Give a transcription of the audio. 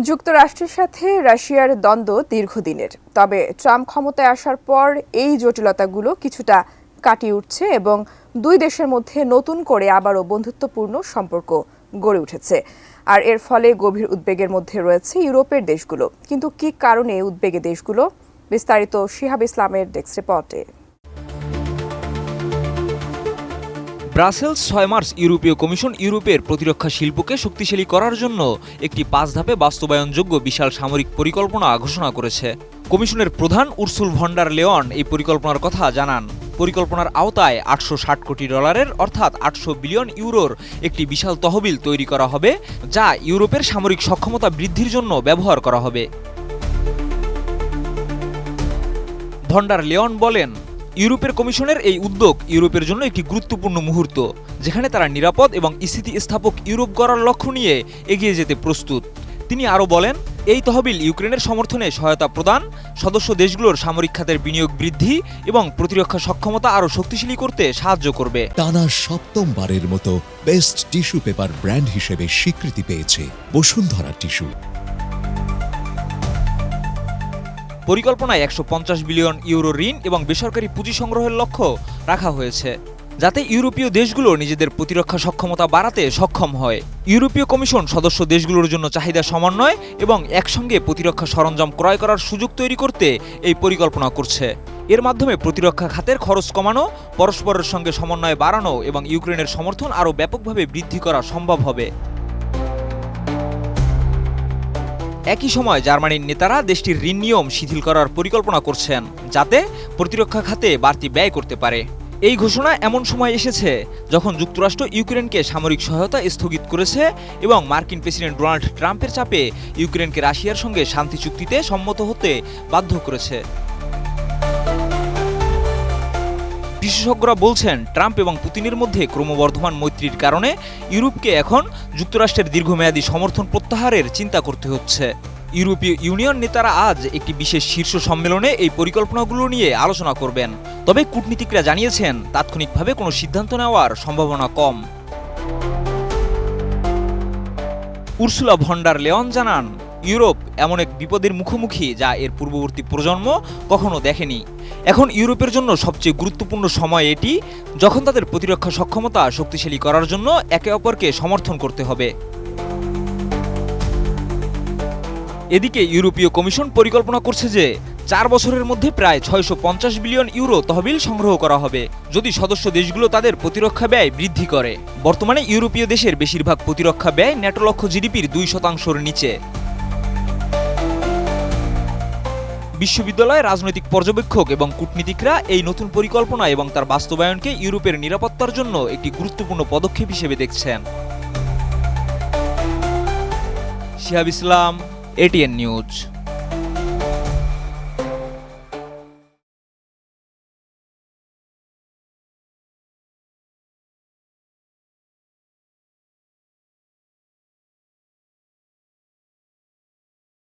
যুক্তরাষ্ট্রের সাথে রাশিয়ার দ্বন্দ্ব দীর্ঘদিনের। তবে ট্রাম্প ক্ষমতায় আসার পর এই জটিলতাগুলো কিছুটা কাটিয়ে উঠছে এবং দুই দেশের মধ্যে নতুন করে আবারও বন্ধুত্বপূর্ণ সম্পর্ক গড়ে উঠেছে। আর এর ফলে গভীর উদ্বেগের মধ্যে রয়েছে ইউরোপের দেশগুলো। কিন্তু কী কারণে উদ্বেগে দেশগুলো? বিস্তারিত শিহাব ইসলামের ডেস্ক রিপোর্টে। ব্রাসেলস ৬ মার্চ ইউরোপীয় কমিশন ইউরোপের প্রতিরক্ষা শিল্পকে শক্তিশালী করার জন্য একটি ৫ ধাপে বাস্তবায়নযোগ্য বিশাল সামরিক পরিকল্পনা ঘোষণা করেছে। কমিশনের প্রধান উর্সুল ভন ডার লেয়েন এই পরিকল্পনার কথা জানান। পরিকল্পনার আওতায় $৮৬০ কোটি অর্থাৎ ৮০০ বিলিয়ন ইউরোর একটি বিশাল তহবিল তৈরি করা হবে, যা ইউরোপের সামরিক সক্ষমতা বৃদ্ধির জন্য ব্যবহার করা হবে। ভন ডার লেয়েন বলেন, ইউরোপের কমিশনের এই উদ্যোগ ইউরোপের জন্য একটি গুরুত্বপূর্ণ মুহূর্ত, যেখানে তারা নিরাপদ এবং স্থিতিস্থাপক ইউরোপ গড়ার লক্ষ্য নিয়ে এগিয়ে যেতে প্রস্তুত। তিনি আরও বলেন, এই তহবিল ইউক্রেনের সমর্থনে সহায়তা প্রদান, সদস্য দেশগুলোর সামরিক খাতের বিনিয়োগ বৃদ্ধি এবং প্রতিরক্ষা সক্ষমতা আরও শক্তিশালী করতে সাহায্য করবে। টানা সপ্তমবারের মতো বেস্ট টিস্যু পেপার ব্র্যান্ড হিসেবে স্বীকৃতি পেয়েছে বসুন্ধরা টিস্যু। পরিকল্পনায় ১৫০ বিলিয়ন ইউরো ঋণ এবং বেসরকারি পুঁজি সংগ্রহের লক্ষ্য রাখা হয়েছে, যাতে ইউরোপীয় দেশগুলো নিজেদের প্রতিরক্ষা সক্ষমতা বাড়াতে সক্ষম হয়। ইউরোপীয় কমিশন সদস্য দেশগুলোর জন্য চাহিদা সমন্বয় এবং একসঙ্গে প্রতিরক্ষা সরঞ্জাম ক্রয় করার সুযোগ তৈরি করতে এই পরিকল্পনা করছে। এর মাধ্যমে প্রতিরক্ষা খাতের খরচ কমানো, পরস্পরের সঙ্গে সমন্বয় বাড়ানো এবং ইউক্রেনের সমর্থন আরও ব্যাপকভাবে বৃদ্ধি করা সম্ভব হবে। একই সময় জার্মানির নেতারা দেশটির ঋণ নিয়ম শিথিল করার পরিকল্পনা করছেন, যাতে প্রতিরক্ষা খাতে বাড়তি ব্যয় করতে পারে। এই ঘোষণা এমন সময় এসেছে যখন যুক্তরাষ্ট্র ইউক্রেনকে সামরিক সহায়তা স্থগিত করেছে এবং মার্কিন প্রেসিডেন্ট ডোনাল্ড ট্রাম্পের চাপে ইউক্রেনকে রাশিয়ার সঙ্গে শান্তি চুক্তিতে সম্মত হতে বাধ্য করেছে। বিশেষজ্ঞরা বলছেন, ট্রাম্প এবং পুতিনের মধ্যে ক্রমবর্ধমান মৈত্রীর কারণে ইউরোপকে এখন যুক্তরাষ্ট্রের দীর্ঘমেয়াদী সমর্থন প্রত্যাহারের চিন্তা করতে হচ্ছে। ইউরোপীয় ইউনিয়ন নেতারা আজ একটি বিশেষ শীর্ষ সম্মেলনে এই পরিকল্পনাগুলো নিয়ে আলোচনা করবেন। তবে কূটনীতিকরা জানিয়েছেন, তাৎক্ষণিকভাবে কোনো সিদ্ধান্ত নেওয়ার সম্ভাবনা কম। উর্সুলা ভন ডার লেয়েন জানান, ইউরোপ এমন এক বিপদের মুখোমুখি যা এর পূর্ববর্তী প্রজন্ম কখনো দেখেনি। এখন ইউরোপের জন্য সবচেয়ে গুরুত্বপূর্ণ সময় এটি, যখন তাদের প্রতিরক্ষা সক্ষমতা শক্তিশালী করার জন্য একে অপরকে সমর্থন করতে হবে। এদিকে ইউরোপীয় কমিশন পরিকল্পনা করছে যে 4 বছরের মধ্যে প্রায় 650 বিলিয়ন ইউরো তহবিল সংগ্রহ করা হবে, যদি সদস্য দেশগুলো তাদের প্রতিরক্ষা ব্যয় বৃদ্ধি করে। বর্তমানে ইউরোপীয় দেশের বেশিরভাগ প্রতিরক্ষা ব্যয় ন্যাটো লক্ষ্য জিডিপির 2% নিচে। বিশ্ববিদ্যালয়ের রাজনৈতিক পর্যবেক্ষক এবং কূটনীতিকরা এই নতুন পরিকল্পনা এবং তার বাস্তবায়নকে ইউরোপের নিরাপত্তার জন্য একটি গুরুত্বপূর্ণ পদক্ষেপ হিসেবে দেখছেন। শিহাব ইসলাম, ATN নিউজ।